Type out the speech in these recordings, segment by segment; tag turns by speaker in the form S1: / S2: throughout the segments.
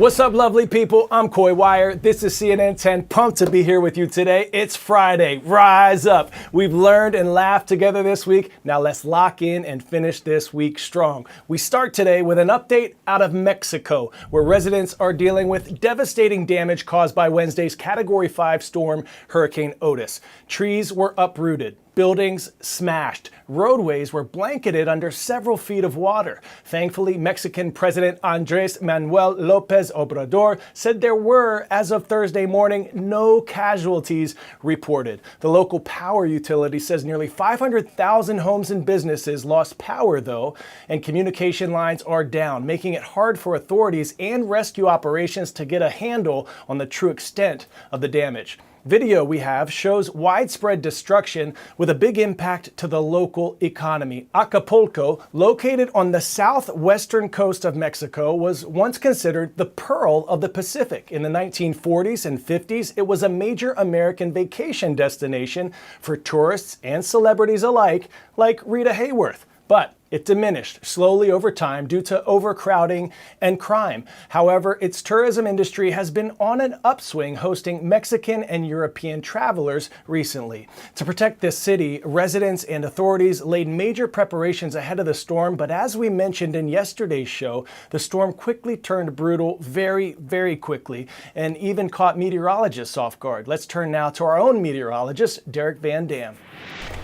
S1: What's up, lovely people? I'm Coy Wire. This is CNN 10. Pumped to be here with you today. It's Friday. Rise up. We've learned and laughed together this week. Now let's lock in and finish this week strong. We start today with an update out of Mexico, where residents are dealing with devastating damage caused by Wednesday's Category 5 storm, Hurricane Otis. Trees were uprooted. Buildings smashed. Roadways were blanketed under several feet of water. Thankfully, Mexican President Andrés Manuel López Obrador said there were, as of Thursday morning, no casualties reported. The local power utility says nearly 500,000 homes and businesses lost power, though, and communication lines are down, making it hard for authorities and rescue operations to get a handle on the true extent of the damage. Video we have shows widespread destruction with a big impact to the local economy. Acapulco, located on the southwestern coast of Mexico, was once considered the pearl of the Pacific. In the 1940s and 50s, it was a major American vacation destination for tourists and celebrities alike, like Rita Hayworth. But it diminished slowly over time due to overcrowding and crime. However, its tourism industry has been on an upswing, hosting Mexican and European travelers recently. To protect this city, residents and authorities laid major preparations ahead of the storm, but as we mentioned in yesterday's show, the storm quickly turned brutal very, very quickly and even caught meteorologists off guard. Let's turn now to our own meteorologist, Derek Van Dam.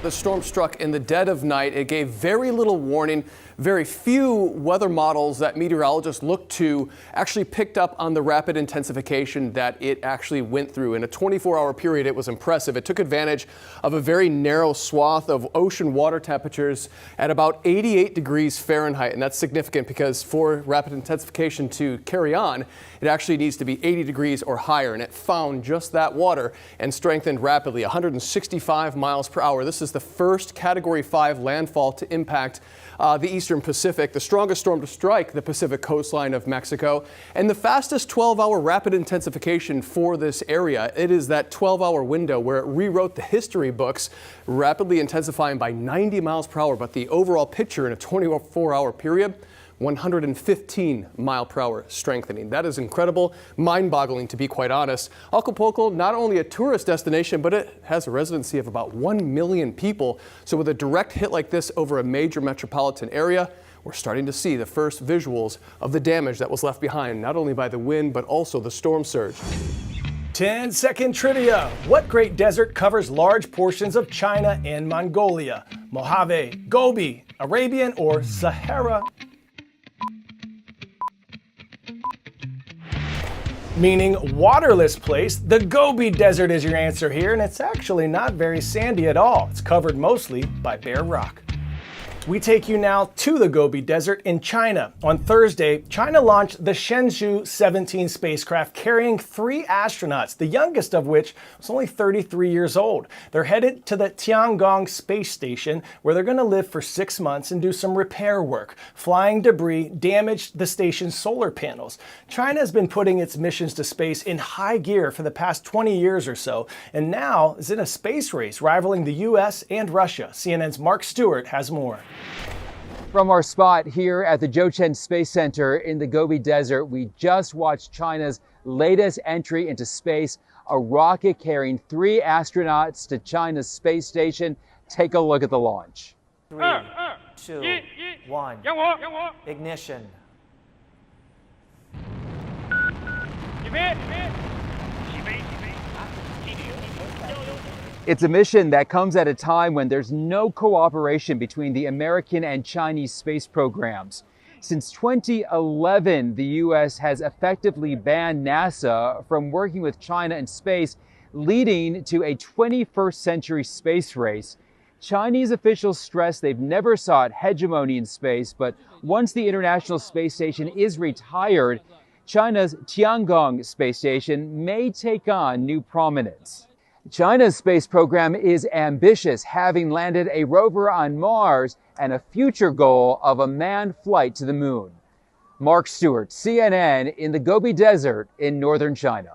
S2: The storm struck in the dead of night. It gave very little warning. Very few weather models that meteorologists look to actually picked up on the rapid intensification that it actually went through. In a 24-hour period, it was impressive. It took advantage of a very narrow swath of ocean water temperatures at about 88 degrees Fahrenheit. And that's significant because for rapid intensification to carry on, it actually needs to be 80 degrees or higher. And it found just that water and strengthened rapidly, 165 miles per hour. This is the first Category 5 landfall to impact the eastern Pacific, the strongest storm to strike the Pacific coastline of Mexico, and the fastest 12-hour rapid intensification for this area. It is that 12-hour window where it rewrote the history books, rapidly intensifying by 90 miles per hour. But the overall picture in a 24-hour period, 115 mile per hour strengthening. That is incredible, mind-boggling to be quite honest. Acapulco, not only a tourist destination, but it has a residency of about 1 million people. So with a direct hit like this over a major metropolitan area, we're starting to see the first visuals of the damage that was left behind, not only by the wind, but also the storm surge.
S1: 10-second trivia. What great desert covers large portions of China and Mongolia? Mojave, Gobi, Arabian, or Sahara? Meaning waterless place. The Gobi Desert is your answer here, and it's actually not very sandy at all. It's covered mostly by bare rock. We take you now to the Gobi Desert in China. On Thursday, China launched the Shenzhou 17 spacecraft carrying 3 astronauts, the youngest of which was only 33 years old. They're headed to the Tiangong space station, where they're going to live for 6 months and do some repair work. Flying debris damaged the station's solar panels. China has been putting its missions to space in high gear for the past 20 years or so, and now is in a space race rivaling the US and Russia. CNN's Mark Stewart has more.
S3: From our spot here at the Jiuquan Space Center in the Gobi Desert, we just watched China's latest entry into space, a rocket carrying 3 astronauts to China's space station. Take a look at the launch.
S4: 3, 2, 1, ignition.
S3: It's a mission that comes at a time when there's no cooperation between the American and Chinese space programs. Since 2011, the U.S. has effectively banned NASA from working with China in space, leading to a 21st century space race. Chinese officials stress they've never sought hegemony in space, but once the International Space Station is retired, China's Tiangong space station may take on new prominence. China's space program is ambitious, having landed a rover on Mars and a future goal of a manned flight to the moon. Mark Stewart, CNN, in the Gobi Desert in northern China.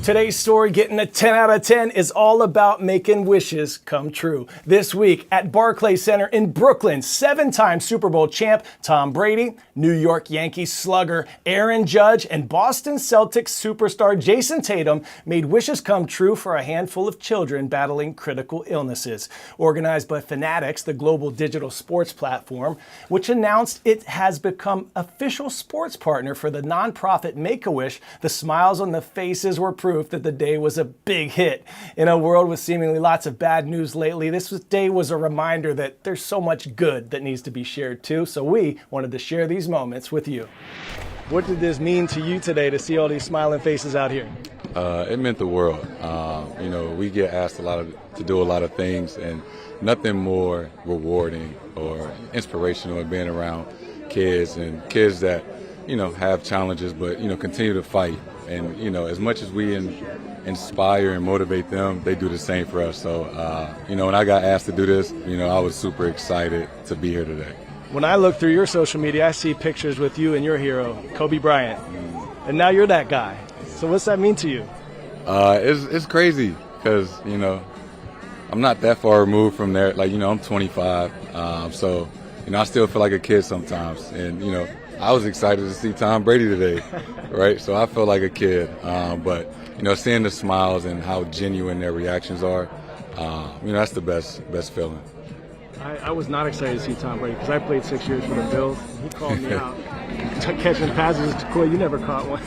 S1: Today's story, getting a 10 out of 10, is all about making wishes come true. This week at Barclays Center in Brooklyn, 7-time Super Bowl champ Tom Brady, New York Yankees slugger Aaron Judge, and Boston Celtics superstar Jason Tatum made wishes come true for a handful of children battling critical illnesses. Organized by Fanatics, the global digital sports platform, which announced it has become official sports partner for the nonprofit Make-A-Wish, the smiles on the faces were proof that the day was a big hit. In a world with seemingly lots of bad news lately, this day was a reminder that there's so much good that needs to be shared too, so we wanted to share these moments with you. What did this mean to you today to see all these smiling faces out here?
S5: It meant the world. We get asked to do a lot of things, and nothing more rewarding or inspirational than being around kids that, have challenges, but, continue to fight. And, as much as we inspire and motivate them, they do the same for us. So, when I got asked to do this, I was super excited to be here today.
S1: When I look through your social media, I see pictures with you and your hero, Kobe Bryant. And now you're that guy. So what's that mean to you?
S5: It's crazy because, I'm not that far removed from there. Like, I'm 25. So, I still feel like a kid sometimes. And, I was excited to see Tom Brady today, right? So I feel like a kid. But, seeing the smiles and how genuine their reactions are, that's the best feeling.
S1: I was not excited to see Tom Brady because I played 6 years for the Bills. He called me out. Catching passes, Coy, you never caught one.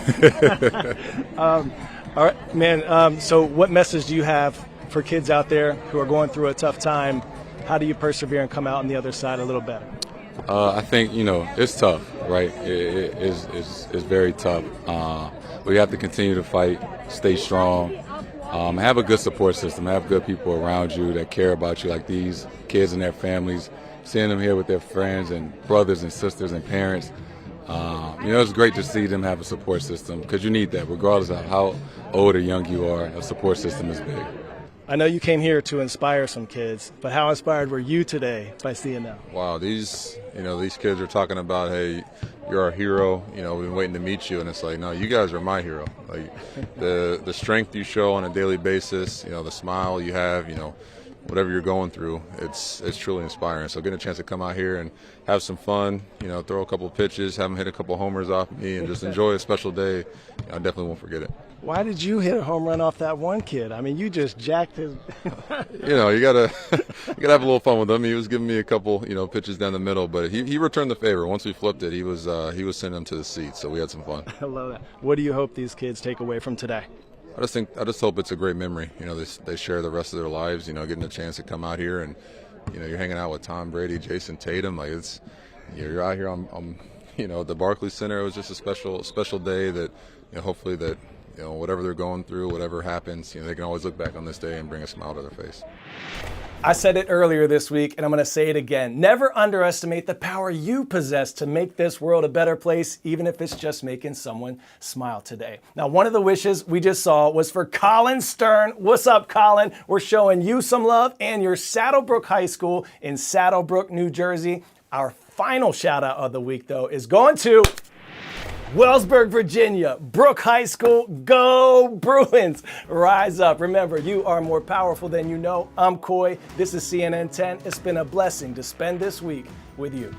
S1: All right, man, so what message do you have for kids out there who are going through a tough time? How do you persevere and come out on the other side a little better?
S5: I think, it's tough, right? It's very tough. We have to continue to fight, stay strong, have a good support system, have good people around you that care about you, like these kids and their families, seeing them here with their friends and brothers and sisters and parents. It's great to see them have a support system because you need that regardless of how old or young you are. A support system is big.
S1: I know you came here to inspire some kids, but how inspired were you today by seeing them?
S6: Wow, these kids are talking about, hey, you're our hero. We've been waiting to meet you, and it's like, no, you guys are my hero. Like the strength you show on a daily basis, the smile you have, whatever you're going through, it's truly inspiring. So getting a chance to come out here and have some fun, throw a couple of pitches, have them hit a couple of homers off me, and just enjoy a special day, I definitely won't forget it.
S1: Why did you hit a home run off that one kid? I mean, you just jacked his.
S6: You gotta have a little fun with him. He was giving me a couple, pitches down the middle, but he returned the favor. Once we flipped it, he was sending him to the seats, so we had some fun.
S1: I love that. What do you hope these kids take away from today?
S6: I just hope it's a great memory. They share the rest of their lives. Getting a chance to come out here and, you're hanging out with Tom Brady, Jason Tatum. Like you're out here on the Barclays Center. It was just a special day that, hopefully that. Whatever they're going through, whatever happens, they can always look back on this day and bring a smile to their face.
S1: I said it earlier this week, and I'm going to say it again. Never underestimate the power you possess to make this world a better place, even if it's just making someone smile today. Now, one of the wishes we just saw was for Colin Stern. What's up, Colin? We're showing you some love and your Saddlebrook High School in Saddlebrook, New Jersey. Our final shout out of the week, though, is going to Wellsburg, Virginia, Brook High School. Go Bruins! Rise up. Remember, you are more powerful than you know. I'm Coy. This is CNN 10. It's been a blessing to spend this week with you.